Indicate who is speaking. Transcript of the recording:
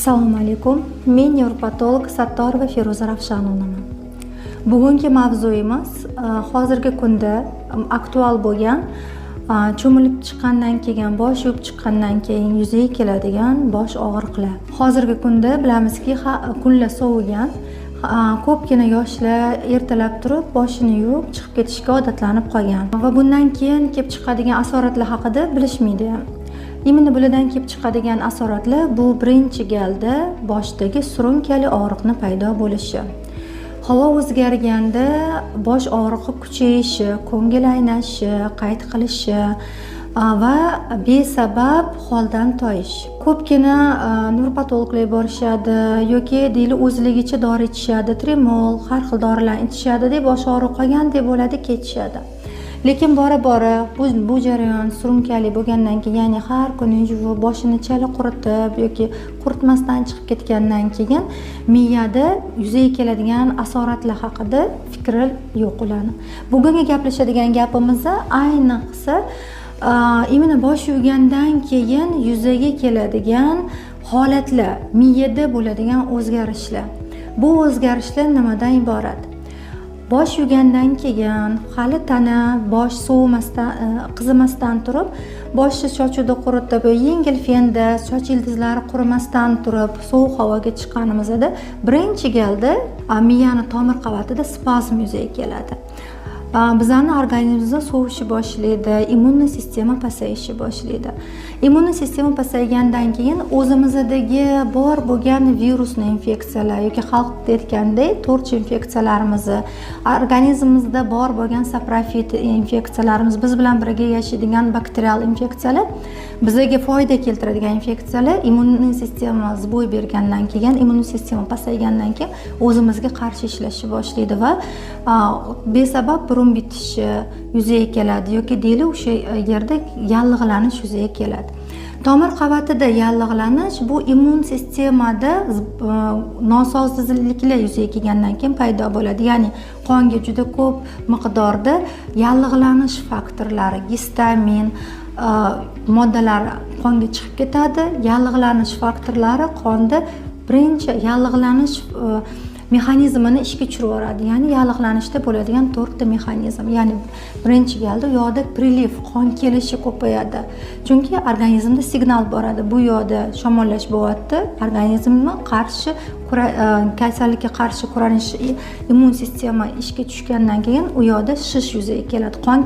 Speaker 1: Assalomu alaykum. Men nevropatolog Sattorova Feruza Ravshanovnaman. Bugungi mavzuyimiz hozirgi kunda aktual bo'lgan cho'milib chiqqandan keyin, bosh yuvib chiqqandan keyin yuzaga keladigan bosh og'riqlar. Hozirgi kunda bilamizki, kunlar sovigan, ko'pgina yoshlar ertalab turib boshini yuvib chiqib ketishga odatlanib qolgan va bundan keyin kelib chiqadigan asoratlar haqida bilishmaydi. Imini bulardan kelib chiqadigan asoratlar bu birinchi galda boshdagi surunkali og'riqni paydo bo'lishi. Havo o'zgarganda bosh og'riqi kuchayishi, ko'ngil aynashi, qayt qilishi va besabab holdan toyish. Ko'pgina nevropatologlar borishadi yoki deyli o'zligicha dori ichishadi, trimol, har xil dorilarni ichishadi deb bosh og'riq qolgan deb bo'ladi, ketishadi. Lekin bora-bora bu jarayon surunkali bo'lgandan keyin, ya'ni har kuni yuvib, boshini chala quritib yoki quritmasdan chiqib ketgandan keyin miyada yuzaga keladigan asoratlar haqida fikr yo'q ularni. Bugungi gaplashadigan gapimiz ayniqsa imini bosh yuvgandan keyin yuzaga keladigan holatlar, miyada bo'ladigan o'zgarishlar. Bu o'zgarishlar nimadan iborat? Bosh yuvgandan keyin hali tana bosh sovimasdan, qizimasdan turib, boshni sochida quritib, yengil fenda soch ildizlari qurimasdan turib, sovuq havoga chiqqanimizda birinchi galda miyani tomir qavatida spazm yuzaga keladi. Bizning organizmimizda sovishi boshlaydi, immuniy sistema pasayishi boshlaydi. Immuniy sistema pasaygandan keyin o'zimizdagi bor bo'lgan virusli infeksiyalar yoki xalq aytganday to'rch infeksiyalarimizni, organizmimizda bor bo'lgan saprofit infeksiyalarimiz, biz bilan birga yashaydigan bakterial infeksiyalar, bizga foyda keltiradigan infeksiyalar immuniy sistemamiz bo'y bergandan keyin, immuniy sistema pasaygandan keyin o'zimizga qarshi ishlashni boshlaydi va besabab burun bitishi yuzaga keladi yoki deyli o'sha yerda yallig'lanish yuzaga keladi. Tomir qavatida yallig'lanish bu immun sistemada nosozliklar yuzaga kelgandan keyin paydo bo'ladi. Ya'ni qonga juda ko'p miqdorda yallig'lanish faktorlari, gistamin moddalar qonga chiqib ketadi. Yallig'lanish faktorlari qonda birinchi yallig'lanish mexanizmini ishga tushirib yuboradi. Ya'ni yallig'lanishda bo'ladigan 4 ta mexanizm. Ya'ni birinchi galda u yoqda priliv, qon kelishi ko'payadi. Chunki organizmda signal boradi. Bu yoqda shamollash bo'lyapti. Organizmni qarshi kasallikka qarshi kuranish immun sistema ishga tushgandan keyin u yoqda shish yuzaga keladi. Qon